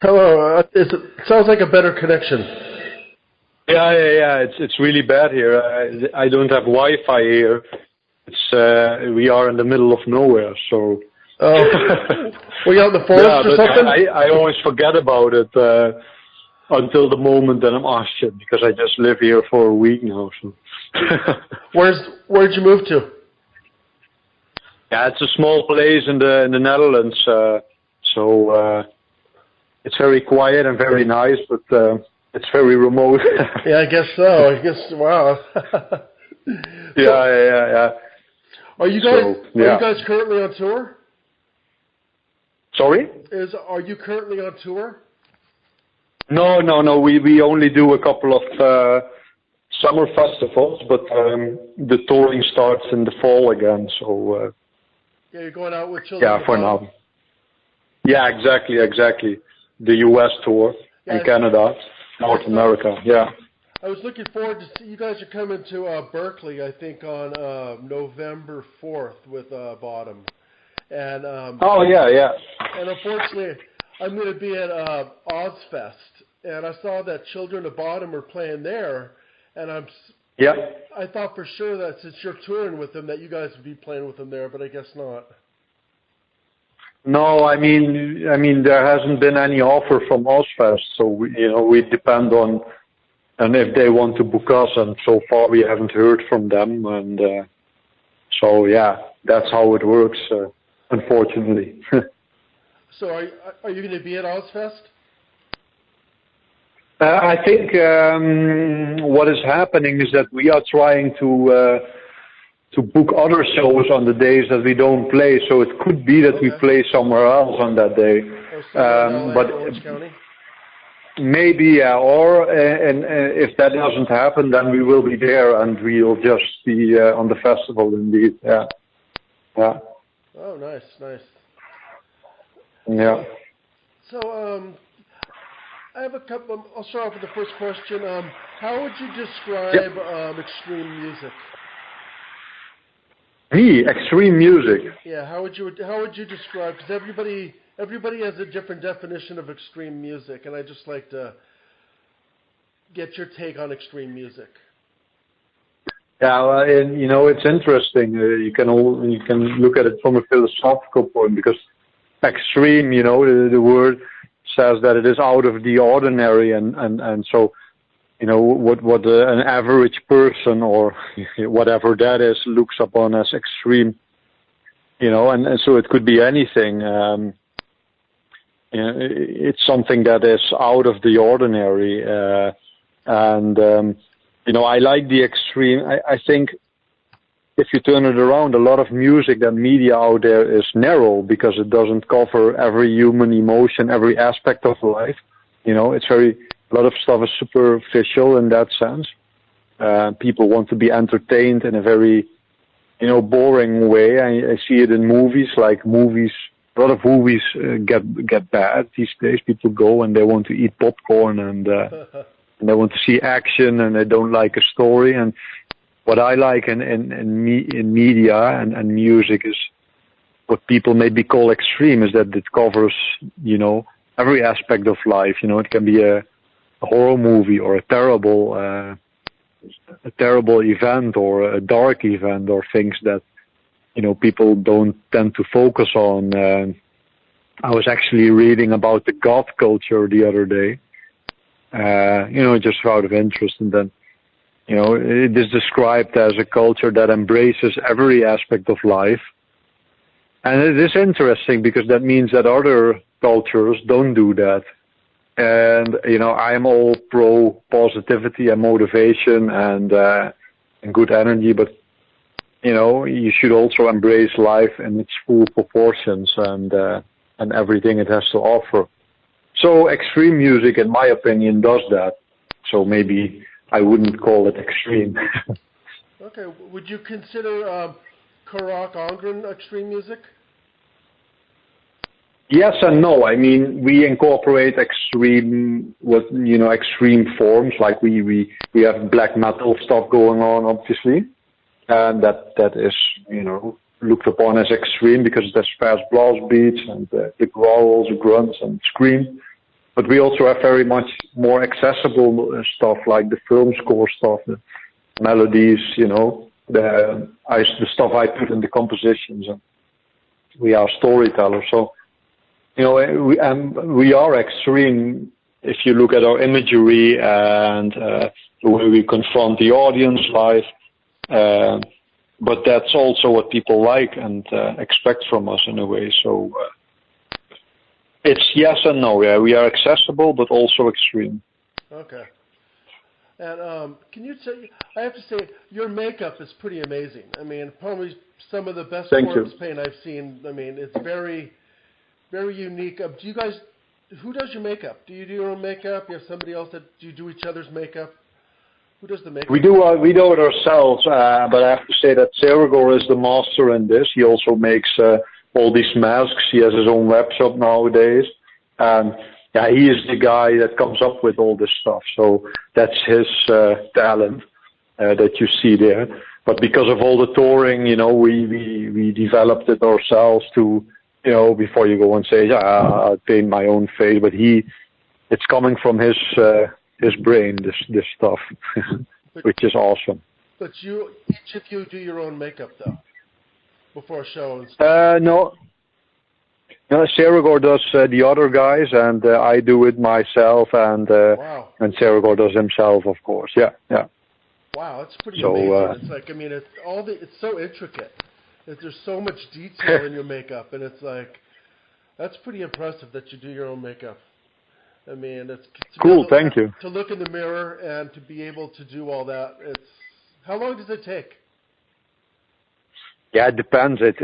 Hello. Sounds like a better connection. Yeah. It's really bad here. I don't have Wi-Fi here. We are in the middle of nowhere, so. Oh, were you out in the forest or something? I always forget about it until the moment that I'm asked it, because I just live here for a week now. So. Where'd you move to? Yeah, it's a small place in the Netherlands, so it's very quiet and very nice, but it's very remote. Yeah, I guess so. Wow. Yeah. Are you guys currently on tour? Sorry? Are you currently on tour? No. We only do a couple of summer festivals, but the touring starts in the fall again. So. Yeah, you're going out with Children. Yeah, for now. Yeah, exactly. The U.S. tour and Canada, North America. Yeah. I was looking forward to see you guys are coming to Berkeley, I think, on November 4th with Bottom. And oh yeah. And unfortunately, I'm going to be at Ozfest, and I saw that Children of Bottom are playing there, and I thought for sure that since you're touring with them, that you guys would be playing with them there, but I guess not. No, I mean there hasn't been any offer from Ozfest, so we depend on and if they want to book us, and so far we haven't heard from them, and so yeah, that's how it works. Unfortunately. So are you going to be at Ozfest? I think what is happening is that we are trying to book other shows on the days that we don't play. So it could be that we play somewhere else on that day. But Orange County? Maybe, yeah. Or and if that doesn't happen, then we will be there and we'll just be on the festival indeed. Yeah. Oh, nice. Yeah. So, I have a couple. I'll start off with the first question. How would you describe extreme music? Me, extreme music. Yeah. How would you describe? Because everybody has a different definition of extreme music, and I just like to get your take on extreme music. Yeah, well, it's interesting. You can look at it from a philosophical point, because extreme, the word says that it is out of the ordinary, and so, what an average person or whatever that is looks upon as extreme, and so it could be anything. It's something that is out of the ordinary, I like the extreme. I think if you turn it around, a lot of music and media out there is narrow because it doesn't cover every human emotion, every aspect of life. A lot of stuff is superficial in that sense. People want to be entertained in a very, boring way. I see it in movies, a lot of movies get bad these days. People go and they want to eat popcorn and they want to see action and they don't like a story. And what I like in media and music is what people maybe call extreme, is that it covers, every aspect of life. It can be a horror movie or a terrible event or a dark event or things that, people don't tend to focus on. I was actually reading about the goth culture the other day, just out of interest, and then, it is described as a culture that embraces every aspect of life. And it is interesting because that means that other cultures don't do that. And, I'm all pro positivity and motivation and good energy, but, you should also embrace life in its full proportions and everything it has to offer. So extreme music, in my opinion, does that. So maybe I wouldn't call it extreme. Okay. Would you consider Karak Angren extreme music? Yes and no. I mean, we incorporate extreme forms. Like we have black metal stuff going on, obviously, and that is looked upon as extreme because there's fast blast beats and the growls, grunts, and scream. But we also have very much more accessible stuff like the film score stuff, the melodies, the stuff I put in the compositions. And we are storytellers, so we are extreme if you look at our imagery and the way we confront the audience live. But that's also what people like and expect from us in a way. So it's yes and no. Yeah, we are accessible, but also extreme. Okay. And can you say? I have to say, your makeup is pretty amazing. I mean, probably some of the best corpse paint I've seen. I mean, it's very, very unique. Do you guys? Who does your makeup? Do you do your own makeup? You have somebody else that do you do each other's makeup? Who does the makeup? We do it ourselves, but I have to say that Sergor is the master in this. He also makes all these masks. He has his own web shop nowadays. Yeah, he is the guy that comes up with all this stuff. So that's his talent that you see there. But because of all the touring, we developed it ourselves to, before you go and say, yeah, I'll paint my own face. But it's coming from his brain, this stuff, which is awesome. But each of you do your own makeup though, before shows. No, Sergor does the other guys, and I do it myself, and wow. And Sergor does himself, of course. Yeah. Wow, it's pretty amazing. It's like, I mean, it's so intricate. There's so much detail in your makeup, and it's like, that's pretty impressive that you do your own makeup. I mean, it's cool. Thank you. To look in the mirror and to be able to do all that. How long does it take? Yeah, it depends. It's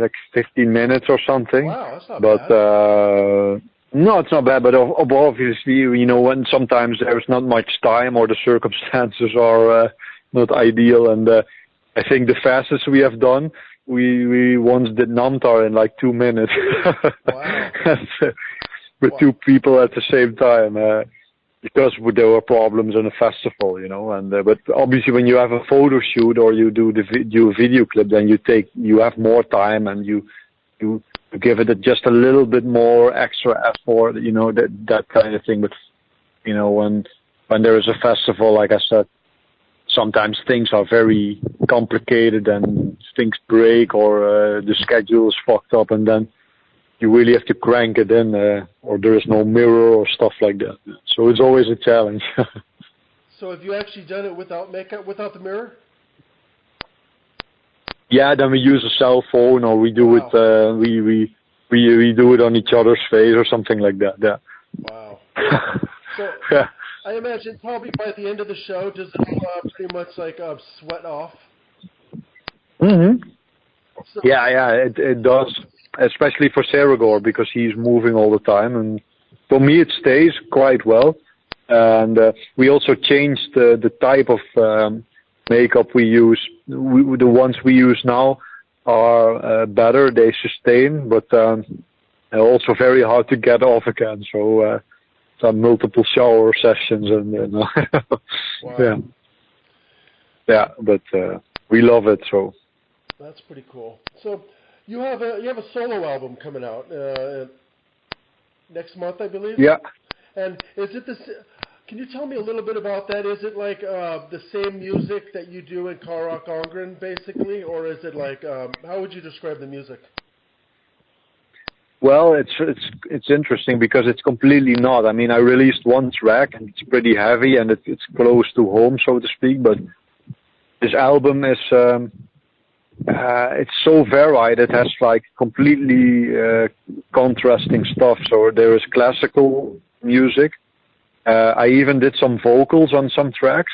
like 15 minutes or something. Wow, that's not bad. No, it's not bad. But obviously, when sometimes there's not much time or the circumstances are not ideal. And I think the fastest we have done, we once did Namtar in like 2 minutes. Wow. With two people at the same time, because there were problems in a festival, and but obviously when you have a photo shoot or you do a video clip, then you have more time and you give it just a little bit more extra effort, that kind of thing. But when there is a festival, like I said, sometimes things are very complicated and things break or the schedule is fucked up, and then you really have to crank it in, or there is no mirror or stuff like that. So it's always a challenge. So have you actually done it without makeup, without the mirror? Yeah, then we use a cell phone, or we do it. We do it on each other's face or something like that. Yeah. Wow. So yeah. I imagine probably by the end of the show, does it pretty much like sweat off? Mm-hmm. So, yeah, it does. Especially for Sergor, because he's moving all the time, and for me it stays quite well. And we also changed the type of makeup we use. The ones we use now are better; they sustain, but also very hard to get off again. So some multiple shower sessions, and wow. yeah. But we love it. So that's pretty cool. So. You have a solo album coming out next month, I believe. Yeah. And is it can you tell me a little bit about that? Is it like the same music that you do in Karak Angren, basically, or is it like how would you describe the music? Well, it's interesting because it's completely not. I mean, I released one track and it's pretty heavy and it's close to home, so to speak. But this album is. It's so varied. It has like completely contrasting stuff. So there is classical music. I even did some vocals on some tracks.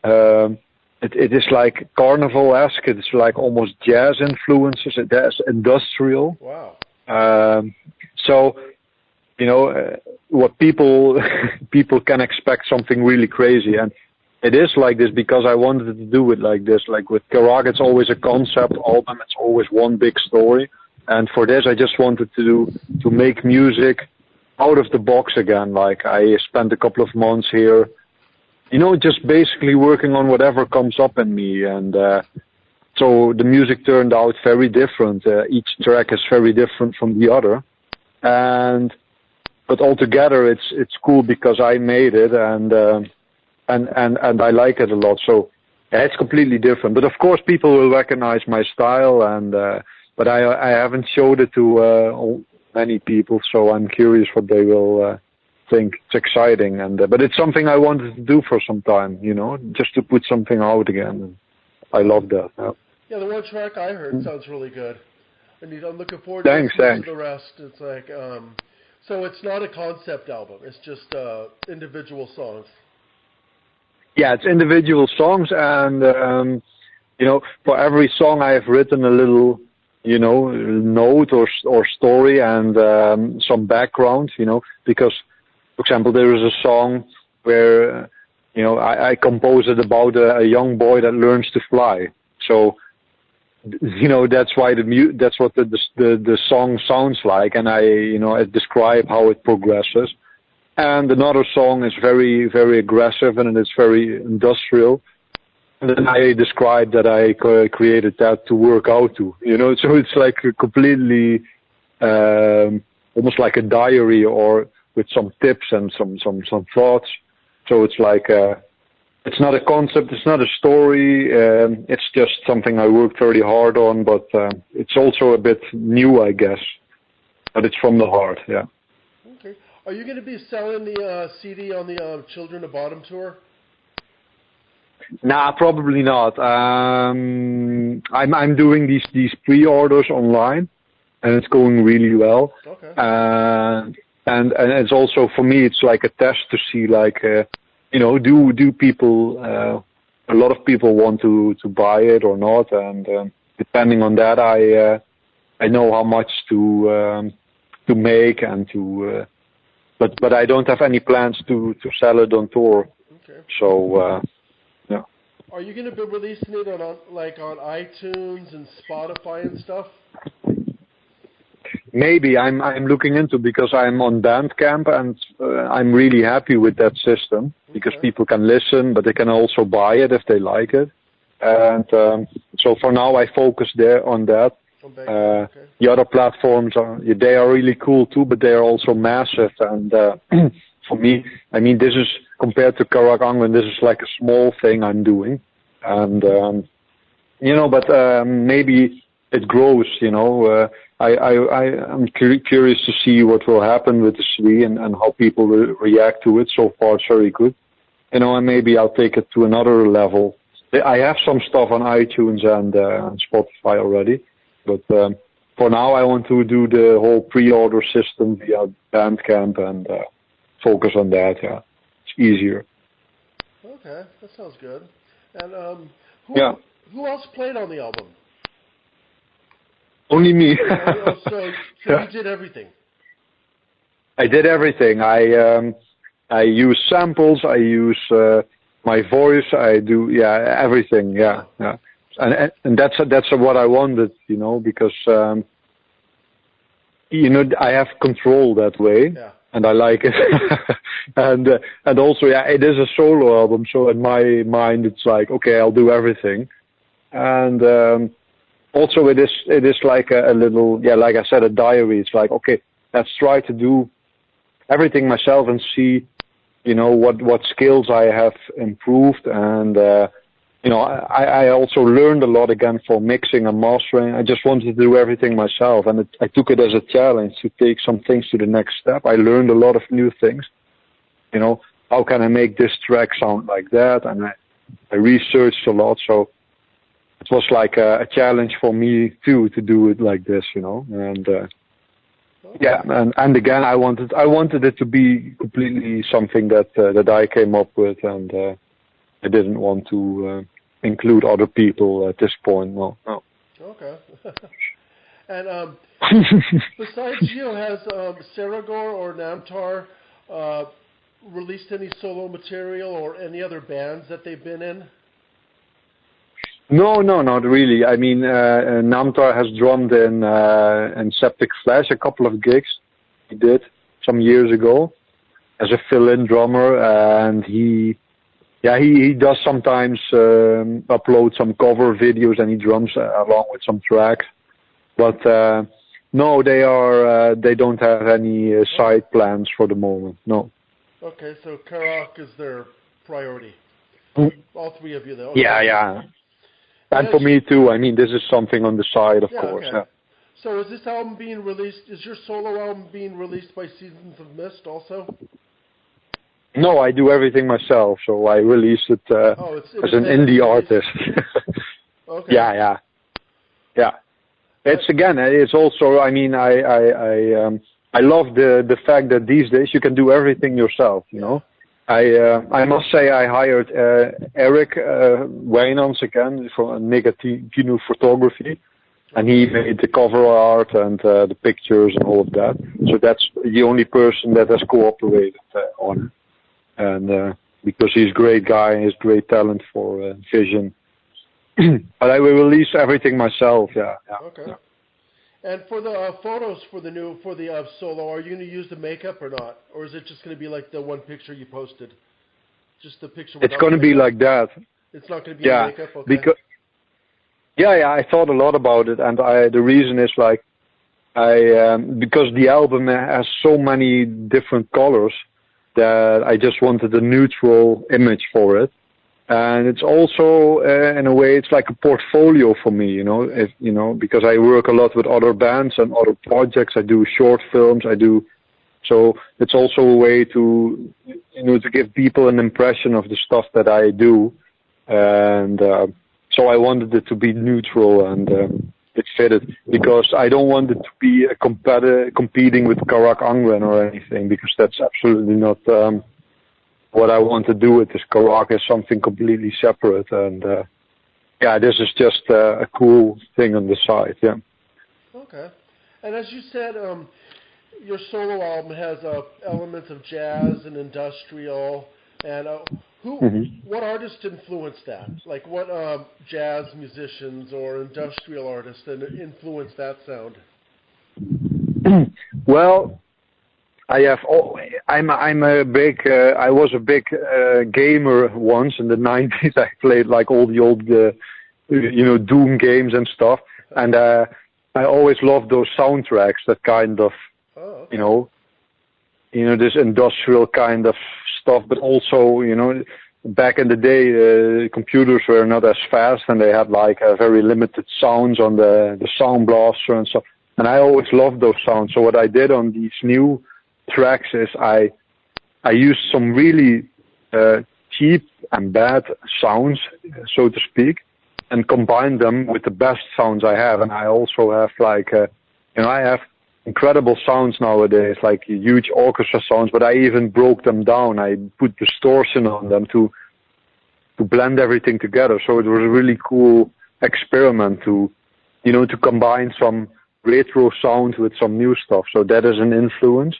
It is like carnival-esque. It's like almost jazz influences. It has industrial. Wow. So, what people can expect something really crazy, and it is like this because I wanted to do it like this. Like with Karak, it's always a concept album. It's always one big story. And for this, I just wanted to make music out of the box again. Like I spent a couple of months here, just basically working on whatever comes up in me. And so the music turned out very different. Each track is very different from the other. but altogether it's cool because I made it, and I like it a lot. So yeah, it's completely different. But of course, people will recognize my style, and but I haven't showed it to many people, so I'm curious what they will think. It's exciting, and but it's something I wanted to do for some time, just to put something out again. And I love that. Yeah, the one track I heard sounds really good. I'm looking forward to listening to the rest. It's like, so it's not a concept album. It's just individual songs. Yeah, it's individual songs, and for every song I have written a little, note or story and some background, because, for example, there is a song where, I composed it about a young boy that learns to fly. So, that's why that's what the song sounds like, and I describe how it progresses. And another song is very, very aggressive, and it's very industrial. And then I describe that I created that to work out to, so it's like a completely, almost like a diary, or with some tips and some thoughts. So it's like, it's not a concept, it's not a story, it's just something I worked very hard on, but it's also a bit new, I guess. But it's from the heart, yeah. Okay. Are you going to be selling the CD on the Children of Bottom tour? Nah, probably not. I'm doing these pre-orders online, and it's going really well. Okay. And it's also, for me, it's like a test to see, like, do people, a lot of people want to buy it or not, and depending on that, I know how much to make and to, but I don't have any plans to sell it on tour. Okay. So, yeah. Are you going to be releasing it on iTunes and Spotify and stuff? Maybe I'm looking into, because I'm on Bandcamp, and I'm really happy with that system, because people can listen, but they can also buy it if they like it. And so for now I focus there on that. The other platforms they are really cool too, but they are also massive. And for me, I mean, this is, compared to Karak Anglen, this is like a small thing I'm doing, and but maybe it grows. I'm curious to see what will happen with the CD and how people will react to it. So far, it's very good. And maybe I'll take it to another level. I have some stuff on iTunes and Spotify already, but for now I want to do the whole pre-order system via Bandcamp and focus on that. Yeah, it's easier. Okay, that sounds good. And who else played on the album? Only me. So you did everything. I did everything. I use samples. I use my voice. I do everything. Yeah. And that's what I wanted, because I have control that way, and I like it. and also it is a solo album, so in my mind it's like, okay, I'll do everything, and. Also, it is like a little, like I said, a diary. It's like, okay, let's try to do everything myself and see, what skills I have improved. And, I also learned a lot again for mixing and mastering. I just wanted to do everything myself. And I took it as a challenge to take some things to the next step. I learned a lot of new things. How can I make this track sound like that? And I researched a lot. So, it was like a challenge for me too, to do it like this, and and again I wanted it to be completely something that I came up with, and I didn't want to include other people at this point. No. Okay. And besides you, has Saragor or Namtar released any solo material or any other bands that they've been in? No, not really. I mean, Namtar has drummed in Septic Flesh a couple of gigs. He did some years ago as a fill-in drummer, and he does sometimes upload some cover videos, and he drums along with some tracks. But No, they don't have any side plans for the moment. No. Okay, so Karak is their priority. All three of you, though. Okay. Yeah. And for me too. I mean, this is something on the side, of course. Okay. Yeah. So is this album being released? Is your solo album being released by Seasons of Mist also? No, I do everything myself. So I release it as an indie artist. Okay. Yeah. It's also. I mean, I love the fact that these days you can do everything yourself. You know. I must say I hired Eric Wijnands again from Negativo Photography, and he made the cover art and the pictures and all of that. So that's the only person that has cooperated on it. And because he's a great guy and has great talent for vision. But I will release everything myself, yeah. Okay. Yeah. And for the photos for the solo, are you going to use the makeup or not? Or is it just going to be like the one picture you posted? Just the picture without It's going to be like that. It's not going to be makeup? Okay. Because, I thought a lot about it, and the reason is like, because the album has so many different colors that I just wanted a neutral image for it. And it's also, in a way, it's like a portfolio for me, because I work a lot with other bands and other projects. I do short films. So it's also a way to, to give people an impression of the stuff that I do. And so I wanted it to be neutral, and it fitted, because I don't want it to be a competing with Karak Angren or anything, because that's absolutely not what I want to do with this. Karak is something completely separate, and this is just a cool thing on the side. Yeah. Okay. And as you said, your solo album has elements of jazz and industrial, and what artists influenced that? Like what jazz musicians or industrial artists influenced that sound? Well, I was a big gamer once in the 90s. I played like all the old, Doom games and stuff. And I always loved those soundtracks, that kind of, this industrial kind of stuff. But also, back in the day, computers were not as fast, and they had like a very limited sounds on the sound blaster and stuff. And I always loved those sounds. So what I did on these new tracks is I used some really cheap and bad sounds, so to speak, and combined them with the best sounds I have. And I also have I have incredible sounds nowadays, like huge orchestra sounds, but I even broke them down. I put distortion on them to blend everything together. So it was a really cool experiment to combine some retro sound with some new stuff. So that is an influence.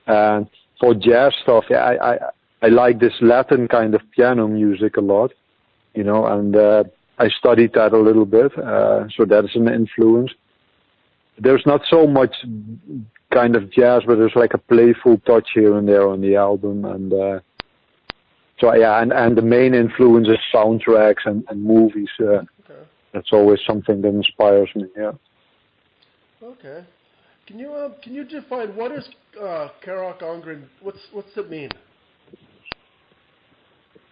And for jazz stuff, I like this Latin kind of piano music a lot, and I studied that a little bit. So that is an influence. There's not so much kind of jazz, but there's like a playful touch here and there on the album. And and the main influence is soundtracks and movies. That's always something that inspires me, yeah. Okay. Can you define what is Karak Angren? What's it mean?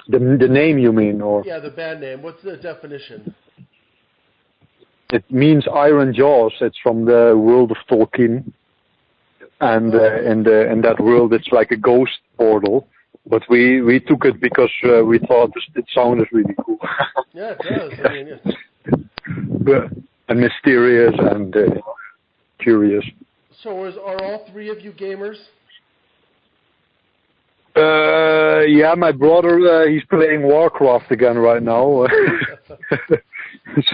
The name, you mean, or? Yeah, the band name. What's the definition? It means Iron Jaws. It's from the world of Tolkien, and in that world, it's like a ghost portal. But we took it because we thought it sounded really cool. Yeah, it does. I mean, and mysterious and curious. So are all three of you gamers? My brother, he's playing Warcraft again right now.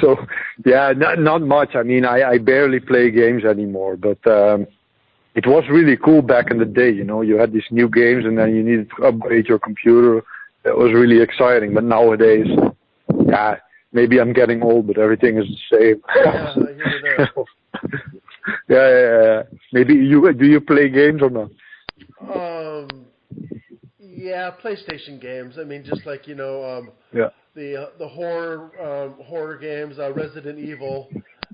So, not much. I mean, I barely play games anymore, but it was really cool back in the day, You had these new games, and then you needed to upgrade your computer. That was really exciting. But nowadays, maybe I'm getting old, but everything is the same. Yeah, I hear that. Yeah. Maybe do you play games or not? Yeah, PlayStation games. I mean, just like the horror games, Resident Evil,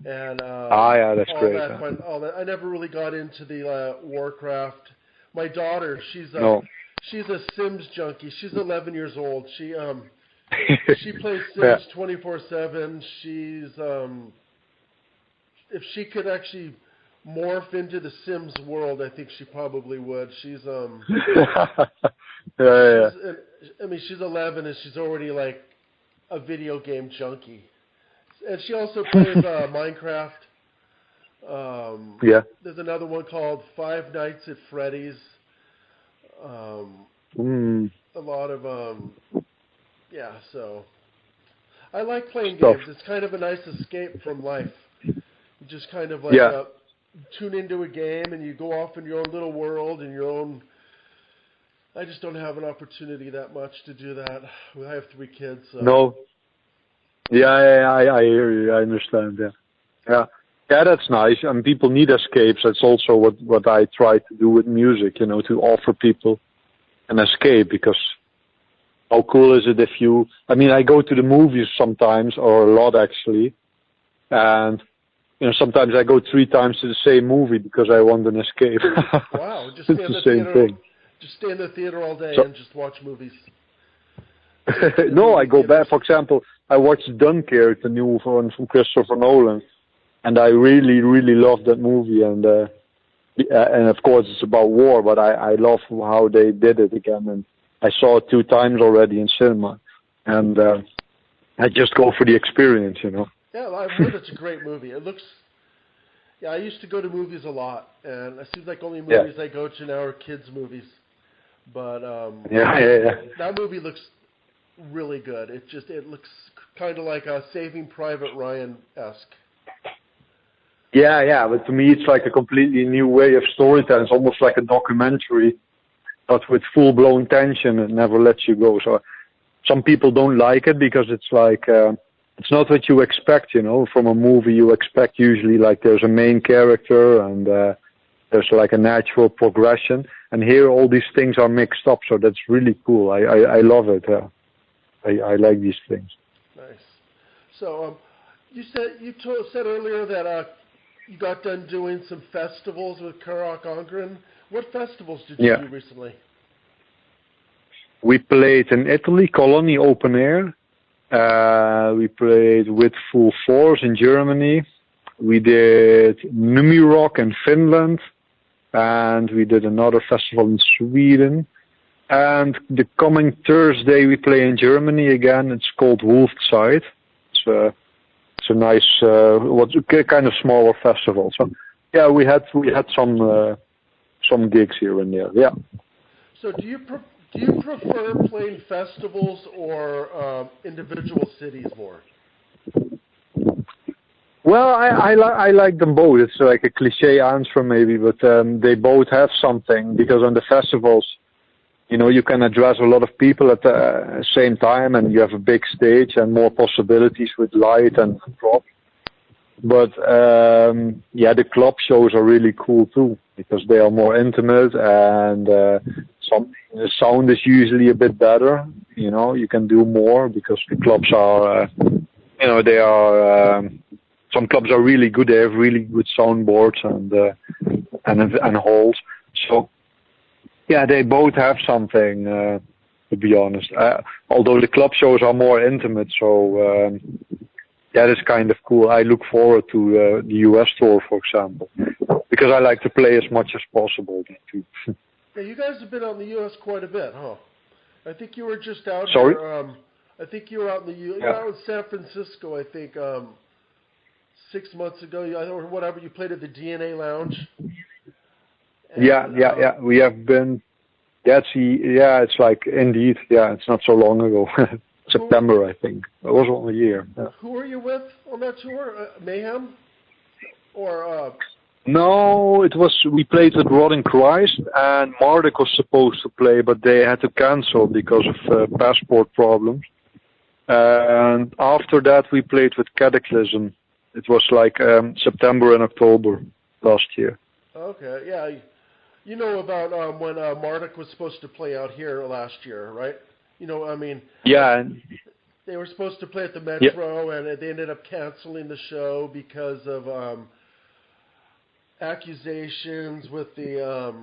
and that's all great. that, all that. I never really got into the Warcraft. My daughter, she's a Sims junkie. She's 11 years old. She plays Sims 24/7. She's if she could actually morph into the Sims world, I think she probably would. She's I mean, she's 11 and she's already like a video game junkie. And she also plays Minecraft. There's another one called Five Nights at Freddy's. A lot of so I like playing games. It's kind of a nice escape from life. You just kind of like tune into a game and you go off in your own little world and your own. I just don't have an opportunity that much to do that. I have 3 kids. So. No. I hear you. I understand. Yeah, that's nice. And people need escapes. That's also what I try to do with music. You know, to offer people an escape. Because how cool is it if you? I mean, I go to the movies sometimes, or a lot actually, and you know, sometimes I go 3 times to the same movie because I want an escape. Wow, just it's the same thing. Just stay in the theater all day and just watch movies. No, I go back. For example, I watched Dunkirk, the new one from Christopher Nolan, and I really, really loved that movie. And of course, it's about war, but I love how they did it again. And I saw it 2 times already in cinema, and I just go for the experience, you know. Yeah, I've heard it's a great movie. It looks. Yeah, I used to go to movies a lot, and it seems like only movies I go to now are kids' movies. But that movie looks really good. It looks kind of like a Saving Private Ryan-esque. Yeah, but to me it's like a completely new way of storytelling. It's almost like a documentary, but with full-blown tension and never lets you go. So some people don't like it because it's like it's not what you expect, you know. From a movie you expect usually like there's a main character and there's like a natural progression. And here all these things are mixed up, so that's really cool. I love it. I like these things. Nice. So you said earlier that you got done doing some festivals with Karak Angren. What festivals did you do recently? We played in Italy, Colony Open Air. We played with Full Force in Germany. We did Numirock in Finland. And we did another festival in Sweden. And the coming Thursday we play in Germany again. It's called Wolfside. It's a nice, kind of smaller festival. So yeah, we had some gigs here and there. Yeah. So do you prefer playing festivals or individual cities more? Well, I like them both. It's like a cliche answer maybe, but they both have something, because on the festivals, you know, you can address a lot of people at the same time, and you have a big stage and more possibilities with light and prop. But the club shows are really cool too, because they are more intimate, and the sound is usually a bit better. You know, you can do more because the clubs are, they are. Some clubs are really good. They have really good soundboards and halls. So, yeah, they both have something. To be honest, although the club shows are more intimate, so that is kind of cool. I look forward to the US tour, for example, because I like to play as much as possible. Yeah, you guys have been out in the US quite a bit, huh? I think you were just out. Sorry. Here, I think you were out in the you were out in San Francisco. I think. 6 months ago, or whatever, you played at the DNA Lounge. And, we have been. It's like indeed. Yeah, it's not so long ago. September, I think. It was only a year. Yeah. Who were you with on that tour? Mayhem, or? No, it was. We played with Rotting Christ, and Marduk was supposed to play, but they had to cancel because of passport problems. And after that, we played with Cataclysm. It was like September and October last year. Okay, yeah. You know about when Marduk was supposed to play out here last year, right? You know, I mean... Yeah. they were supposed to play at the Metro, and they ended up canceling the show because of accusations with the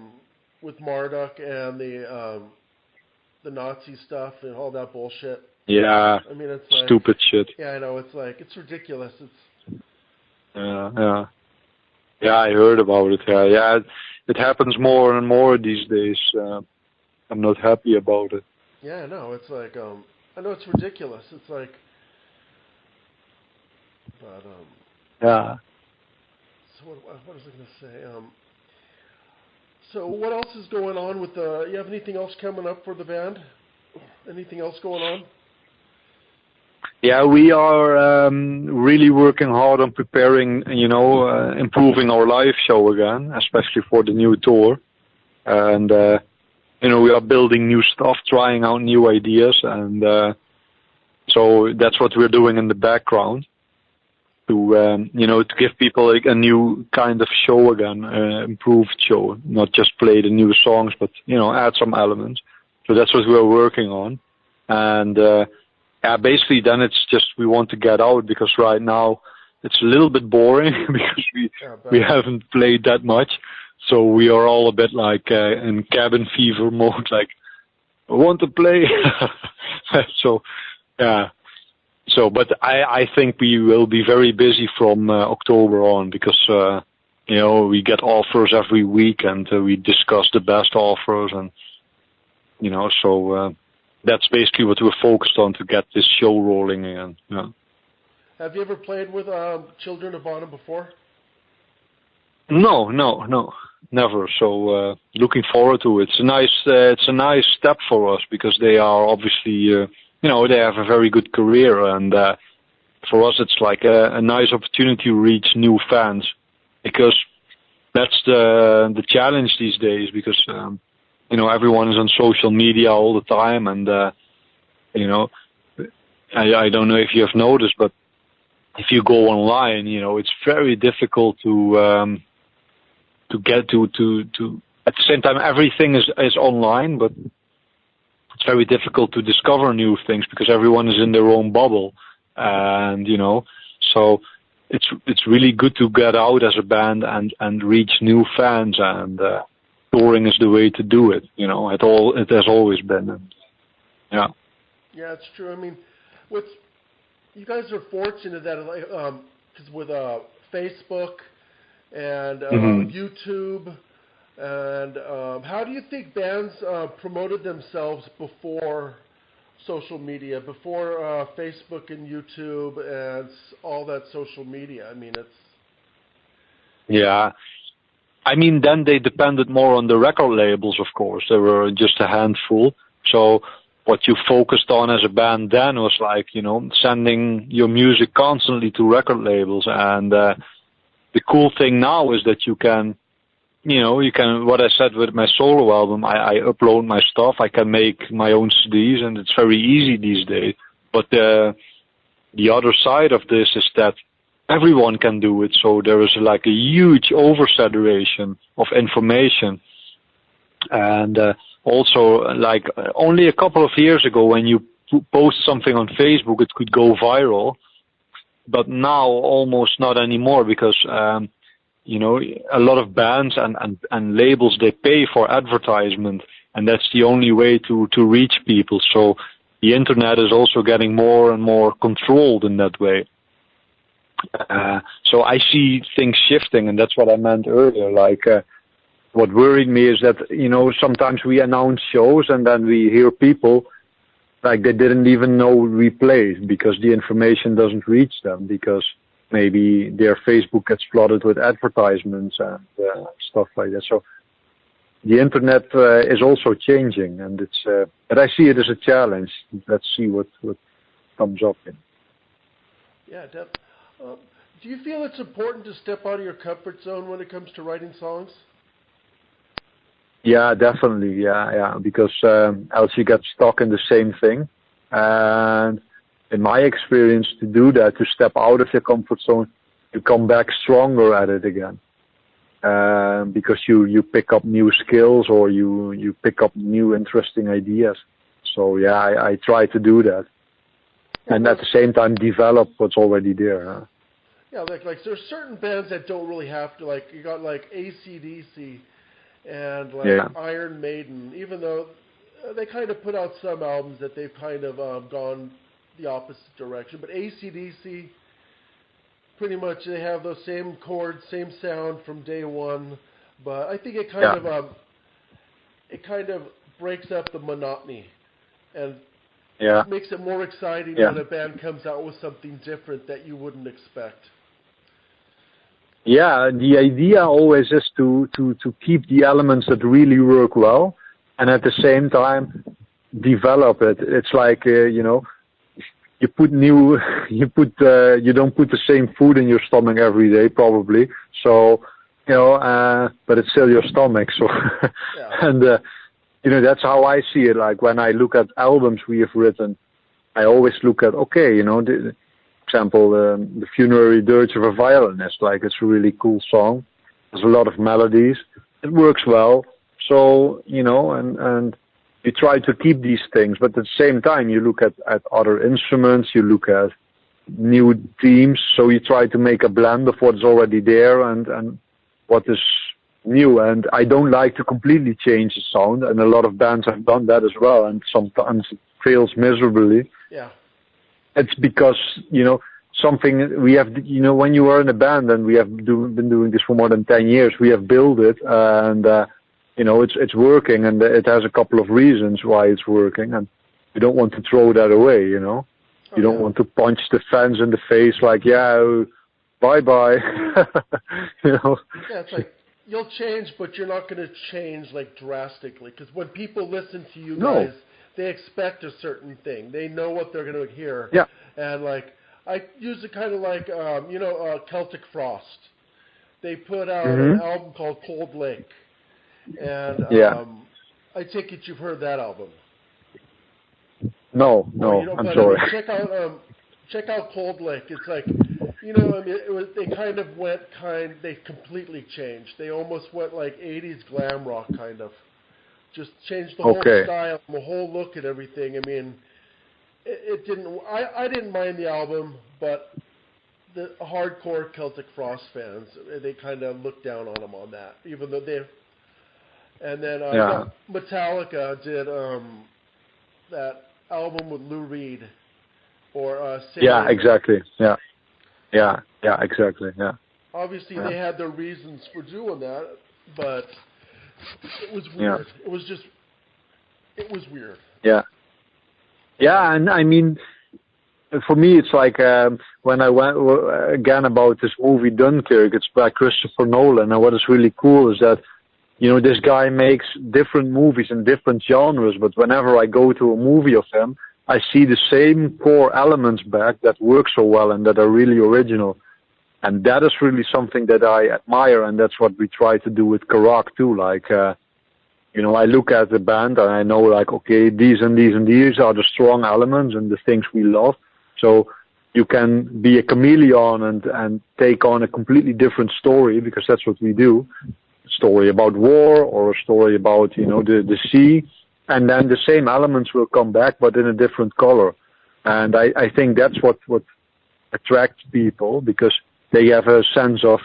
with Marduk and the Nazi stuff and all that bullshit. Yeah. I mean, it's like, stupid shit. Yeah, I know. It's like, it's ridiculous. Yeah, I heard about it. Yeah, it happens more and more these days. I'm not happy about it. Yeah, I know. It's like, I know it's ridiculous. It's like, but yeah. So what was I going to say? So what else is going on with the? You have anything else coming up for the band? Anything else going on? Yeah, we are really working hard on preparing, improving our live show again, especially for the new tour. And, we are building new stuff, trying out new ideas. And so that's what we're doing in the background to give people a new kind of show again, improved show, not just play the new songs, but, add some elements. So that's what we're working on. And, basically then it's just we want to get out because right now it's a little bit boring because we haven't played that much. So we are all a bit like in cabin fever mode, like, I want to play. But I think we will be very busy from October on because, we get offers every week and we discuss the best offers and, that's basically what we're focused on to get this show rolling again. Yeah. Have you ever played with Children of Bodom before? No, never. So looking forward to it. It's a nice step for us because they are obviously, they have a very good career, and for us it's like a nice opportunity to reach new fans because that's the challenge these days because. Everyone is on social media all the time, and I don't know if you have noticed, but if you go online, it's very difficult to get to. At the same time, everything is online, but it's very difficult to discover new things because everyone is in their own bubble, and so it's really good to get out as a band and reach new fans and. Touring is the way to do it, it has always been. Yeah. Yeah, it's true. I mean, you guys are fortunate that, because with Facebook and YouTube, and how do you think bands promoted themselves before social media, before Facebook and YouTube and all that social media? I mean, Yeah. I mean, then they depended more on the record labels, of course. There were just a handful. So what you focused on as a band then was like, sending your music constantly to record labels. And the cool thing now is that you can, what I said with my solo album, I upload my stuff. I can make my own CDs, and it's very easy these days. But the other side of this is that everyone can do it, so there is like a huge oversaturation of information. And also, like only a couple of years ago, when you post something on Facebook, it could go viral. But now almost not anymore because, a lot of bands and labels, they pay for advertisement, and that's the only way to reach people. So the internet is also getting more and more controlled in that way. So I see things shifting, and that's what I meant earlier. Like, what worried me is that, sometimes we announce shows and then we hear people, like they didn't even know we played because the information doesn't reach them because maybe their Facebook gets flooded with advertisements and stuff like that. So the internet is also changing, and but I see it as a challenge. Let's see what comes up in. Yeah, definitely. Do you feel it's important to step out of your comfort zone when it comes to writing songs? Yeah, definitely. Yeah. Because else you get stuck in the same thing. And in my experience, to do that, to step out of your comfort zone, you come back stronger at it again. Because you pick up new skills or you pick up new interesting ideas. So yeah, I try to do that. and at the same time develop what's already there. Huh? Yeah, like there's certain bands that don't really have to, like you got like AC/DC and like Iron Maiden, even though they kind of put out some albums that they've kind of gone the opposite direction. But AC/DC, pretty much they have those same chords, same sound from day one. But I think it kind of breaks up the monotony and makes it more exciting when a band comes out with something different that you wouldn't expect. Yeah, the idea always is to keep the elements that really work well, and at the same time develop it. It's like you don't put the same food in your stomach every day, probably. So but it's still your stomach. So and that's how I see it. Like when I look at albums we have written, I always look at example, the Funerary Dirge of a Violinist. Like it's a really cool song. There's a lot of melodies. It works well. So and you try to keep these things, but at the same time you look at other instruments. You look at new themes. So you try to make a blend of what's already there and what is new. And I don't like to completely change the sound. And a lot of bands have done that as well. And sometimes it fails miserably. Yeah. It's because, something we have, when you are in a band and we have been doing this for more than 10 years, we have built it and, it's working and it has a couple of reasons why it's working and you don't want to throw that away, You don't want to punch the fans in the face like, bye-bye. Yeah, it's like you'll change, but you're not going to change like drastically because when people listen to you guys, they expect a certain thing. They know what they're going to hear. Yeah. And like I use it kind of like Celtic Frost. They put out an album called Cold Lake, and I take it you've heard that album. No, I'm sorry. Check out Cold Lake. It's like they completely changed. They almost went like 80s glam rock kind of. Just changed the whole style, the whole look and everything. I mean, it didn't. I didn't mind the album, but the hardcore Celtic Frost fans, they kind of looked down on them on that, even though they. And then Metallica did that album with Lou Reed, or exactly. Yeah, exactly. Yeah. Obviously, they had their reasons for doing that, but. It was weird. It was weird. Yeah. Yeah, and I mean, for me, it's like when I went again about this movie Dunkirk. It's by Christopher Nolan, and what is really cool is that this guy makes different movies in different genres. But whenever I go to a movie of him, I see the same core elements back that work so well and that are really original. And that is really something that I admire, and that's what we try to do with Karak too. Like, I look at the band and I know, like, okay, these and these and these are the strong elements and the things we love. So you can be a chameleon and take on a completely different story, because that's what we do. A story about war or a story about, the sea. And then the same elements will come back, but in a different color. And I think that's what attracts people, because they have a sense of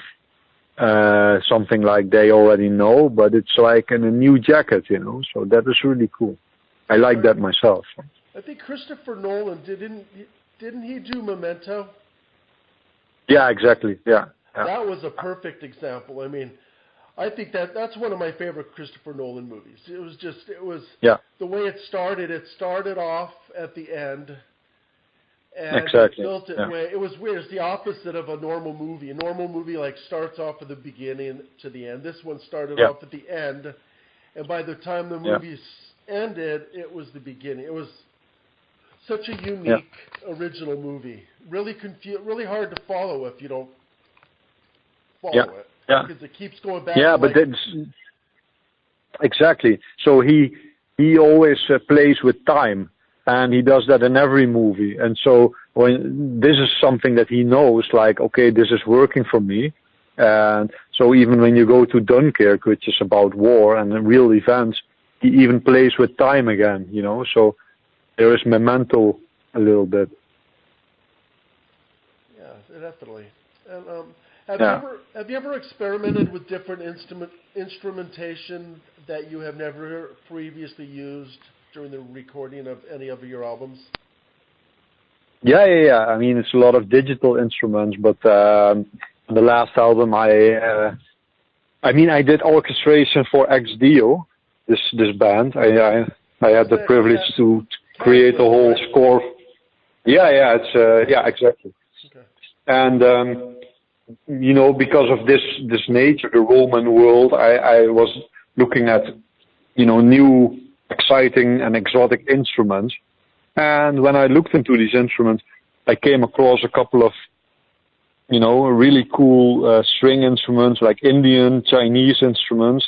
something like they already know, but it's like in a new jacket, so that is really cool. I like that myself. I think Christopher Nolan, didn't he do Memento? Yeah, exactly, yeah. That was a perfect example. I mean, I think that's one of my favorite Christopher Nolan movies. It was the way it started off at the end. And exactly. Built it way. It was weird. It's the opposite of a normal movie. A normal movie starts off at the beginning to the end. This one started off at the end, and by the time the movie ended, it was the beginning. It was such a unique, original movie. Really really hard to follow if you don't follow it. Yeah. Because it keeps going back. Yeah, but that's exactly. So he always plays with time. And he does that in every movie. And so when this is something that he knows, like, okay, this is working for me. And so even when you go to Dunkirk, which is about war and real events, he even plays with time again, So there is Memento a little bit. definitely. And have you ever experimented with different instrumentation that you have never previously used during the recording of any of your albums? Yeah. I mean, it's a lot of digital instruments, but on the last album, I did orchestration for XDO, this band. I had the privilege to create a whole score. Yeah, exactly. Okay. And because of this nature, the Roman world, I was looking at new, exciting and exotic instruments. And when I looked into these instruments, I came across a couple of really cool string instruments, like Indian, Chinese instruments,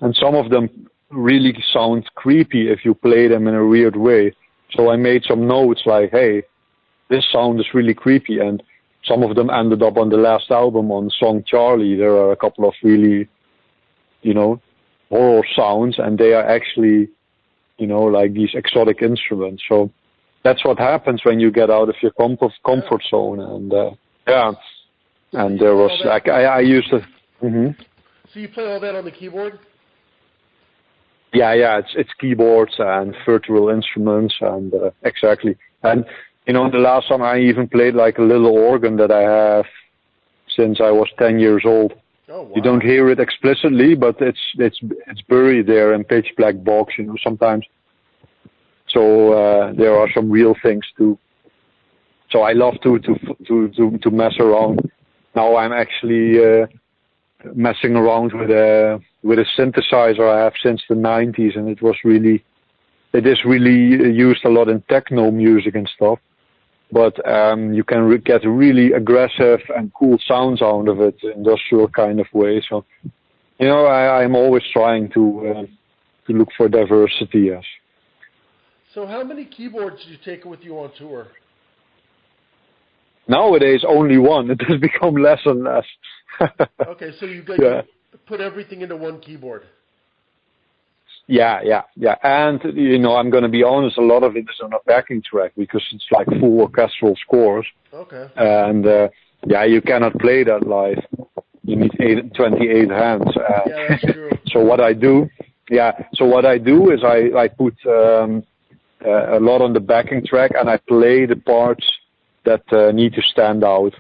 and some of them really sound creepy if you play them in a weird way. So I made some notes like, hey, this sound is really creepy, and some of them ended up on the last album on Song Charlie. There are a couple of really, horror sounds, and they are actually, like these exotic instruments. So that's what happens when you get out of your comfort zone, and and there was like I used to. Mm-hmm. So you play all that on the keyboard? Yeah, it's keyboards and virtual instruments, and exactly. And the last song I even played like a little organ that I have since I was 10 years old. Oh, wow. You don't hear it explicitly, but it's buried there in pitch black box, sometimes. So there are some real things too. So I love to mess around. Now I'm actually messing around with a synthesizer I have since the 90s, and it is really used a lot in techno music and stuff. But you can get really aggressive and cool sounds out of it, industrial kind of way. So, I'm always trying to look for diversity. Yes. So, how many keyboards do you take with you on tour? Nowadays, only one. It has become less and less. Okay, so you put everything into one keyboard. Yeah. And, I'm going to be honest, a lot of it is on a backing track because it's like full orchestral scores. Okay. And, you cannot play that live. You need 28 hands. Yeah, that's true. So what I do is I put a lot on the backing track, and I play the parts that need to stand out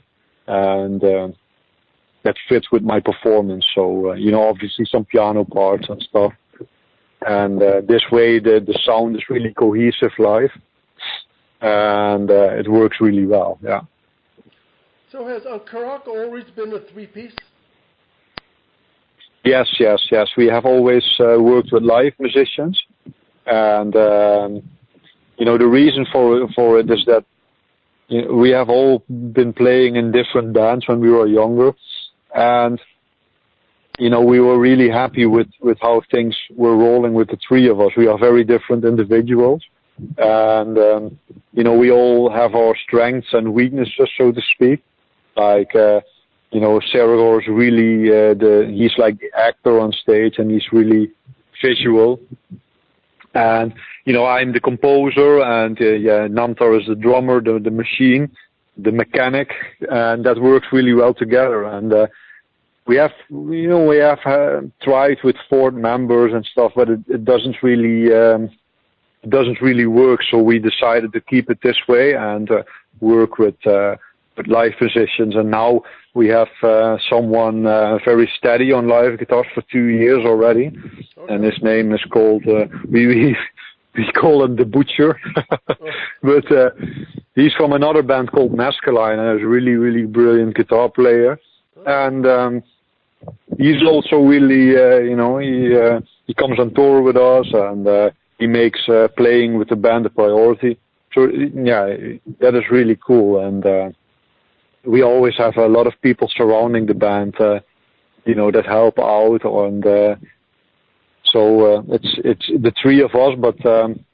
and that fit with my performance. So, obviously some piano parts and stuff. And this way the sound is really cohesive live, and it works really well. Yeah. So has Karak always been a three-piece? Yes. We have always worked with live musicians, and the reason for it is that we have all been playing in different bands when we were younger, and we were really happy with how things were rolling with the three of us. We are very different individuals, and we all have our strengths and weaknesses, so to speak. Like Sergor is really he's like the actor on stage, and he's really visual. And I'm the composer, and Namtar is the drummer, the machine, the mechanic, and that works really well together. And we have tried with 4 members and stuff, but it doesn't really work. So we decided to keep it this way and work with live musicians. And now we have someone very steady on live guitars for 2 years already, okay. And his name is called we call him the Butcher, but he's from another band called Mescaline, and he's a really, really brilliant guitar player. And he's also really, he comes on tour with us, and he makes playing with the band a priority. So, that is really cool. And we always have a lot of people surrounding the band, that help out. And so it's the 3 of us, but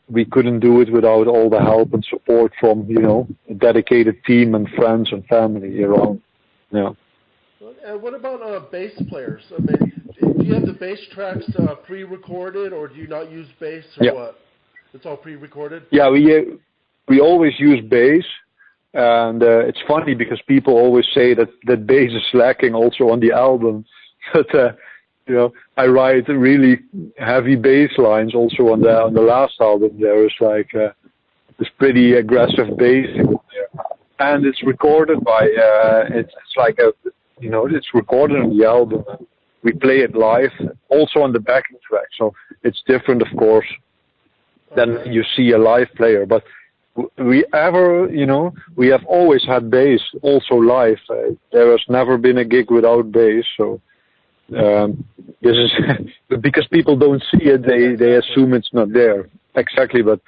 we couldn't do it without all the help and support from, a dedicated team and friends and family around. Yeah. And what about bass players? I mean, do you have the bass tracks pre-recorded, or do you not use bass, or what? It's all pre-recorded? Yeah, we always use bass, And it's funny because people always say that bass is lacking also on the album, but you know, I write really heavy bass lines also on the last album. There is like this pretty aggressive bass in there, and it's recorded by it's like it's recorded on the album. We play it live, also on the backing track, so it's different, of course, than you see a live player. But we have always had bass also live. There has never been a gig without bass, so this is because people don't see it, they assume it's not there. Exactly, but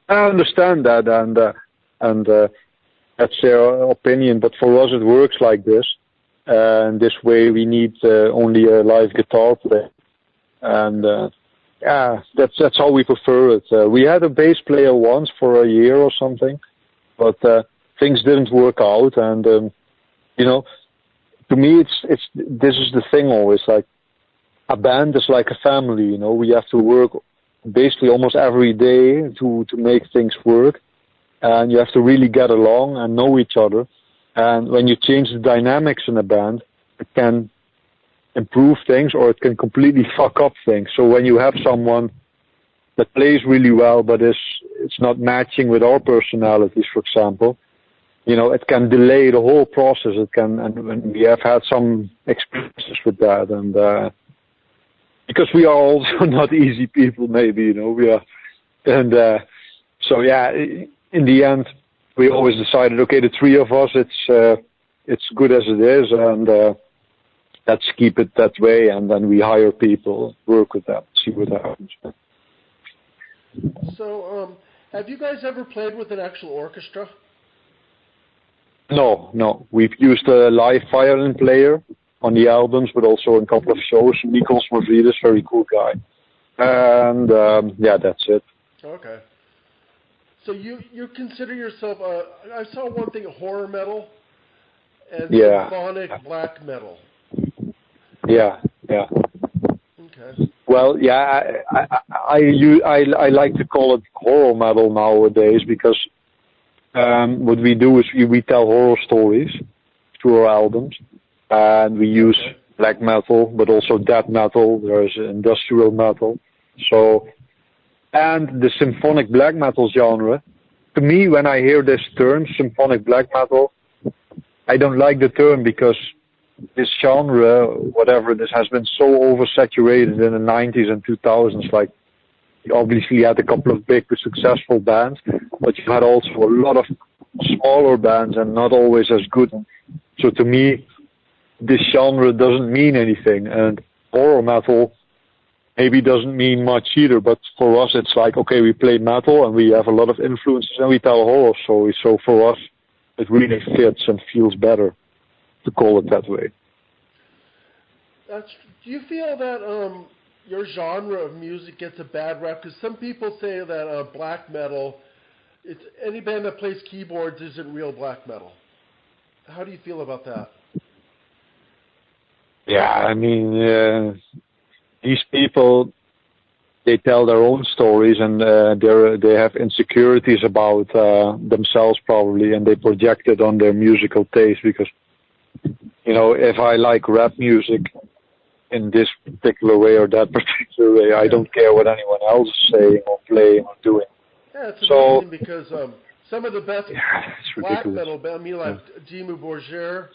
I understand that, and that's their opinion. But for us, it works like this. And this way we need only a live guitar player. And that's how we prefer it. We had a bass player once for a year or something, but things didn't work out. And to me, this is the thing always. Like a band is like a family. We have to work basically almost every day to make things work, and you have to really get along and know each other. And when you change the dynamics in a band, it can improve things or it can completely fuck up things. So when you have someone that plays really well, but it's not matching with our personalities, for example, it can delay the whole process. And we have had some experiences with that. And because we are also not easy people, maybe, we are. And so, yeah, in the end, we always decided, okay, the three of us, it's good as it is, and let's keep it that way. And then we hire people, work with them, see what happens. So, have you guys ever played with an actual orchestra? No. We've used a live violin player on the albums, but also in a couple of shows. Nikos Morvidis, very cool guy. And that's it. Okay. So you consider yourself I saw one thing, horror metal and symphonic black metal. Yeah. Okay. Well, yeah, I like to call it horror metal nowadays because what we do is we tell horror stories through our albums, and we use black metal, but also death metal. There's industrial metal, so. And the symphonic black metal genre, to me, when I hear this term, symphonic black metal, I don't like the term because this genre, whatever this has been so oversaturated in the 90s and 2000s. Like, you obviously had a couple of big successful bands, but you had also a lot of smaller bands and not always as good. So to me, this genre doesn't mean anything. And horror metal maybe doesn't mean much either, but for us it's like, okay, we play metal and we have a lot of influences and we tell horror stories, so for us it really fits and feels better to call it that way. Do you feel that your genre of music gets a bad rep? Because some people say that black metal, it's any band that plays keyboards isn't real black metal. How do you feel about that? Yeah, I mean, these people, they tell their own stories, and they have insecurities about themselves probably, and they project it on their musical taste. Because, if I like rap music in this particular way or that particular way, I don't care what anyone else is saying or playing or doing. Yeah, it's amazing because some of the best black metal bands, like Dimmu Borgir,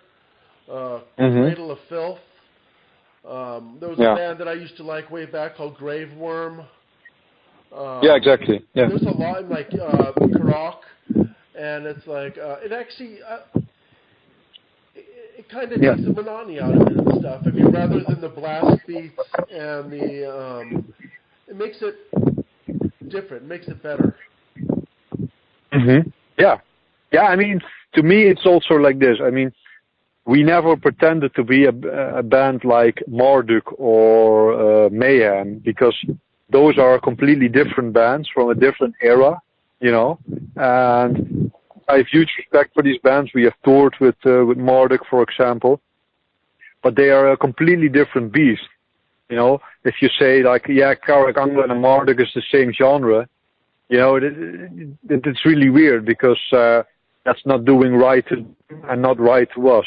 Cradle of Filth. There was a band that I used to like way back called Graveworm. Yeah, exactly. Yeah. There's a lot like Karak, and it's like it actually it kind of takes the monotony out of it and stuff. I mean, rather than the blast beats and the it makes it different, makes it better. Yeah. I mean, to me, it's also like this. I mean, we never pretended to be a band like Marduk or Mayhem, because those are completely different bands from a different era, and I have huge respect for these bands. We have toured with Marduk, for example, but they are a completely different beast. If you say like, Karak Anglin and Marduk is the same genre, it's really weird because that's not doing right and not right to us.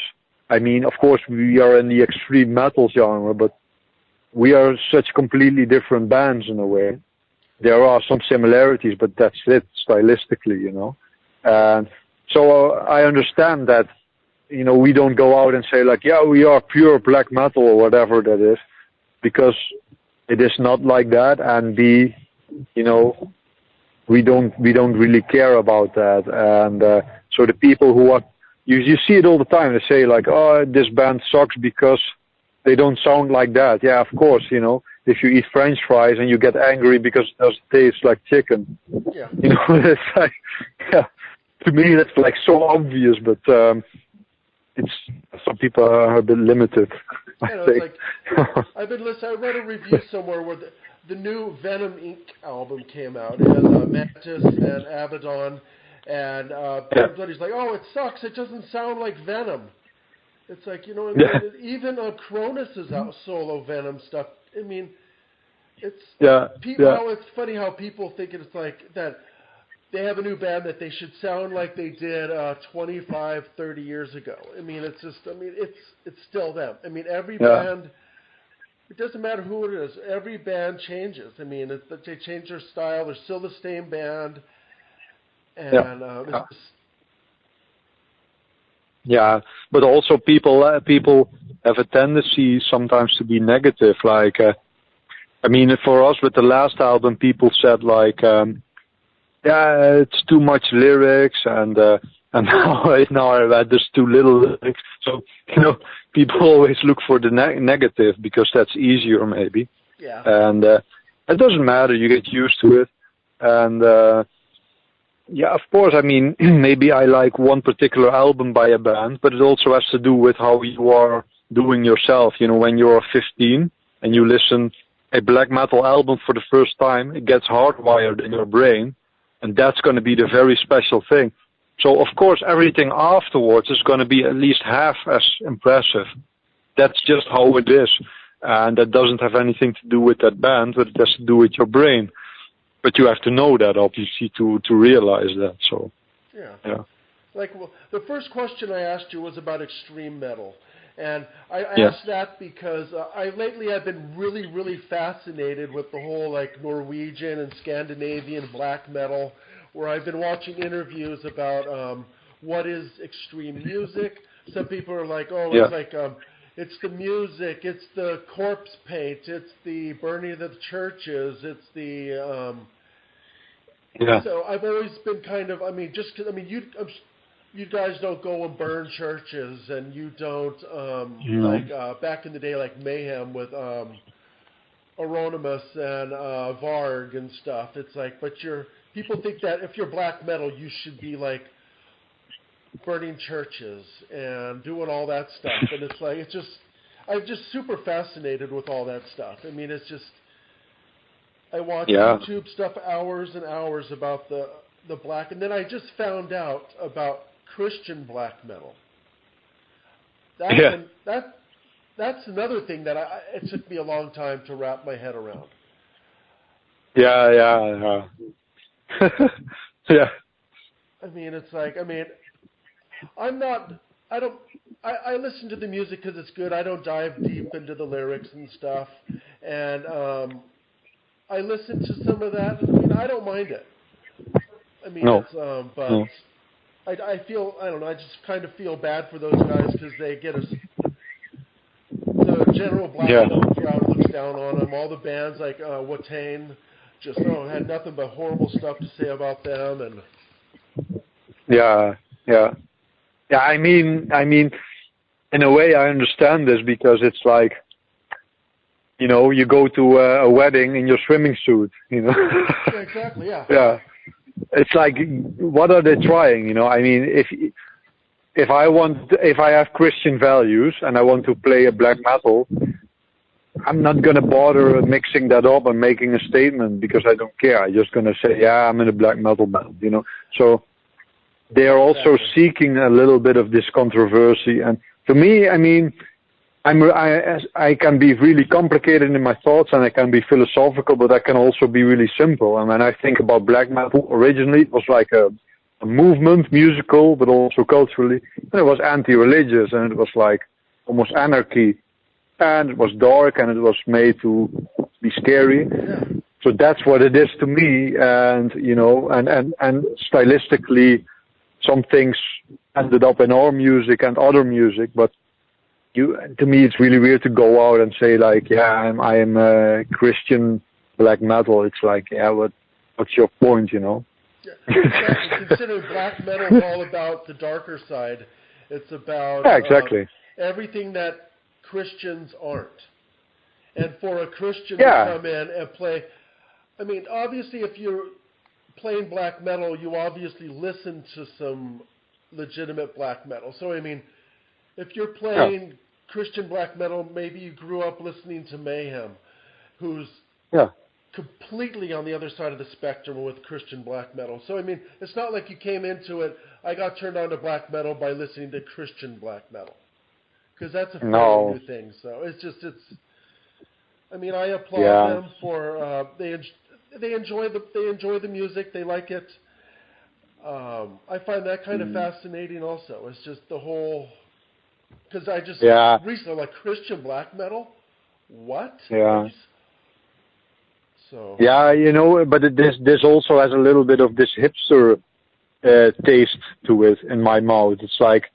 I mean, of course, we are in the extreme metal genre, but we are such completely different bands in a way. There are some similarities, but that's it, stylistically, you know. And so I understand that, you know, we don't go out and say like, yeah, we are pure black metal or whatever that is, because it is not like that. And B, you know, we don't really care about that. And so the people who are, you see it all the time. They say like, oh, this band sucks because they don't sound like that. Yeah, of course, you know, if you eat French fries and you get angry because it doesn't taste like chicken, yeah. You know, it's like, yeah, to me that's like so obvious, but it's some people are a bit limited. I think. Like, I've been listening. I read a review somewhere where the new Venom Inc. album came out. It has Mantis and Abaddon, and everybody's like, "Oh, it sucks. It doesn't sound like Venom." It's like, you know, even Cronus's solo Venom stuff. I mean, it's it's funny how people think it's like that. They have a new band that they should sound like they did 25, 30 years ago. I mean, it's just, I mean, it's still them. I mean, every band, it doesn't matter who it is, every band changes. I mean, they change their style. They're still the same band. And it's just, yeah, but also people have a tendency sometimes to be negative. Like, I mean, for us with the last album, people said like, yeah, it's too much lyrics, and now there's too little lyrics. So, you know, people always look for the negative because that's easier, maybe. Yeah. And it doesn't matter. You get used to it. And yeah, of course. I mean, maybe I like one particular album by a band, but it also has to do with how you are doing yourself. You know, when you're 15 and you listen a black metal album for the first time, it gets hardwired in your brain. And that's going to be the very special thing. So, of course, everything afterwards is going to be at least half as impressive. That's just how it is. And that doesn't have anything to do with that band, but it has to do with your brain. But you have to know that, obviously, to realize that. So, yeah. Like, well, the first question I asked you was about extreme metal. And I asked that because lately I've been really, really fascinated with the whole like Norwegian and Scandinavian black metal, where I've been watching interviews about what is extreme music. Some people are like, oh, it's like it's the music, it's the corpse paint, it's the burning of the churches, it's the So I've always been kind of, I mean, just because, I mean, you guys don't go and burn churches, and you don't like back in the day, like Mayhem with Euronymous and Varg and stuff. It's like, but people think that if you're black metal, you should be like burning churches and doing all that stuff. And it's like, I'm just super fascinated with all that stuff. I mean, it's just, I watch YouTube stuff hours and hours about the black, and then I just found out about Christian black metal. That's another thing that it took me a long time to wrap my head around. Yeah. Yeah. I mean, it's like, I mean, I listen to the music because it's good. I don't dive deep into the lyrics and stuff. And I listen to some of that. I mean, I don't mind it. I mean, it's, but I feel, I don't know, I just kind of feel bad for those guys because they get the general black metal crowd looks down on them. All the bands like Watain just had nothing but horrible stuff to say about them. And yeah. I mean, in a way, I understand this because it's like, you know, you go to a wedding in your swimming suit, you know. Yeah, exactly. Yeah. Yeah. It's like, what are they trying? You know, I mean, if I have Christian values and I want to play a black metal, I'm not gonna bother mixing that up and making a statement because I don't care. I'm just gonna say, yeah, I'm in a black metal band, you know. So they are also seeking a little bit of this controversy. And to me, I mean, I can be really complicated in my thoughts and I can be philosophical, but I can also be really simple. And when I think about black metal, originally it was like a a movement, musical, but also culturally. And it was anti-religious, and it was like almost anarchy, and it was dark, and it was made to be scary. Yeah. So that's what it is to me, and and stylistically, some things ended up in our music and other music, but to me, it's really weird to go out and say like, yeah, I'm a Christian black metal. It's like, yeah, what's your point, Yeah, exactly. Consider black metal is all about the darker side. It's about exactly everything that Christians aren't. And for a Christian to come in and play, I mean, obviously, if you're playing black metal, you obviously listen to some legitimate black metal. So, I mean, if you're playing Christian black metal, maybe you grew up listening to Mayhem, who's completely on the other side of the spectrum with Christian black metal. So, I mean, it's not like you came into it, I got turned on to black metal by listening to Christian black metal. Because that's a fairly new thing. So, I mean, I applaud them for, they enjoy the music, they like it. I find that kind of fascinating also. It's just the whole, because I just recently like Christian black metal. What? Yeah. So. Yeah, but this also has a little bit of this hipster taste to it in my mouth. It's like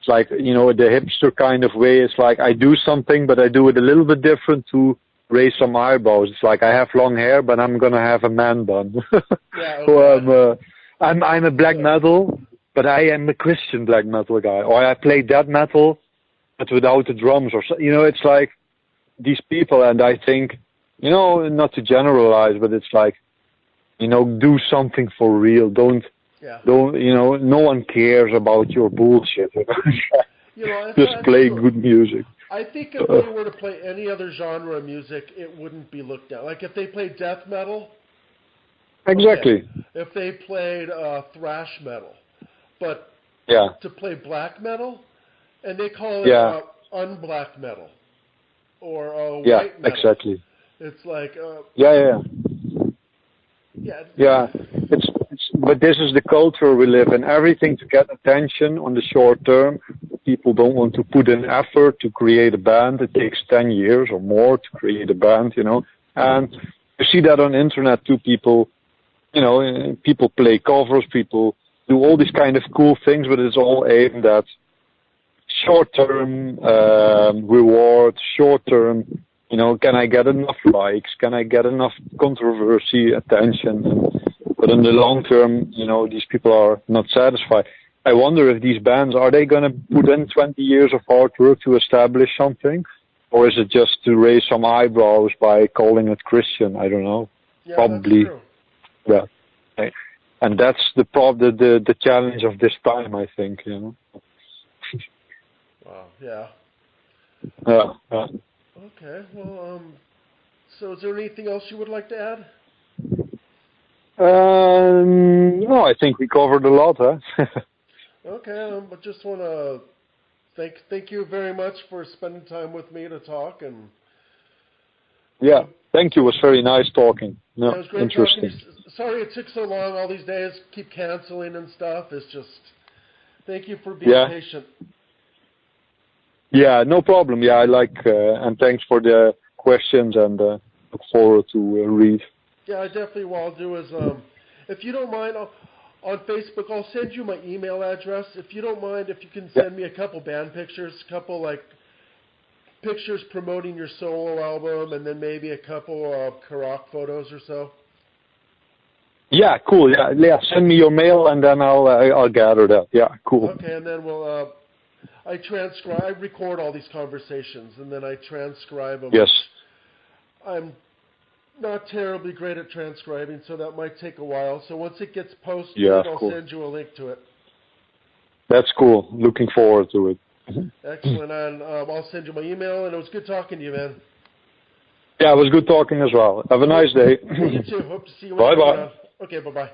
the hipster kind of way. It's like I do something, but I do it a little bit different to raise some eyebrows. It's like I have long hair, but I'm gonna have a man bun. So I'm a black metal, but I am a Christian black metal guy. Or I play death metal, but without the drums. Or so, it's like these people, and I think, not to generalize, but it's like, do something for real. Don't, no one cares about your bullshit. Just play good music. I think if they were to play any other genre of music, it wouldn't be looked at. Like if they played death metal. Exactly. Okay. If they played thrash metal, but to play black metal, and they call it unblack metal or white metal. Exactly. It's like But this is the culture we live in. Everything to get attention on the short term. People don't want to put in effort to create a band. It takes 10 years or more to create a band, And you see that on the internet too. People, people play covers. People do all these kind of cool things, but it's all aimed at short-term reward, short-term. Can I get enough likes? Can I get enough controversy, attention? But in the long term, these people are not satisfied. I wonder if these bands, are they going to put in 20 years of hard work to establish something? Or is it just to raise some eyebrows by calling it Christian? I don't know. Yeah, probably. That's true. Yeah. And that's the challenge of this time, I think, Wow, yeah. Yeah. Okay, well, so is there anything else you would like to add? No, I think we covered a lot, huh? Okay, I just want to thank you very much for spending time with me to talk. And thank you. It was very nice talking. No, it was great interesting. Talking. Sorry it took so long all these days, keep canceling and stuff. It's just, thank you for being patient. Yeah, no problem. Yeah, I like, and thanks for the questions, and look forward to read. Yeah, I definitely what I'll do is, if you don't mind, on Facebook, I'll send you my email address. If you don't mind, if you can send me a couple band pictures, pictures promoting your solo album, and then maybe a couple of Karak photos or so. Yeah, cool. Yeah. Send me your mail, and then I'll gather that. Yeah, cool. Okay, and then we'll I record all these conversations, and then I transcribe them. Yes. I'm not terribly great at transcribing, so that might take a while. So once it gets posted, I'll send you a link to it. That's cool. Looking forward to it. Excellent. And I'll send you my email, and it was good talking to you, man. Yeah, it was good talking as well. Have a nice day. You too. Hope to see you. Bye-bye. Okay, bye-bye.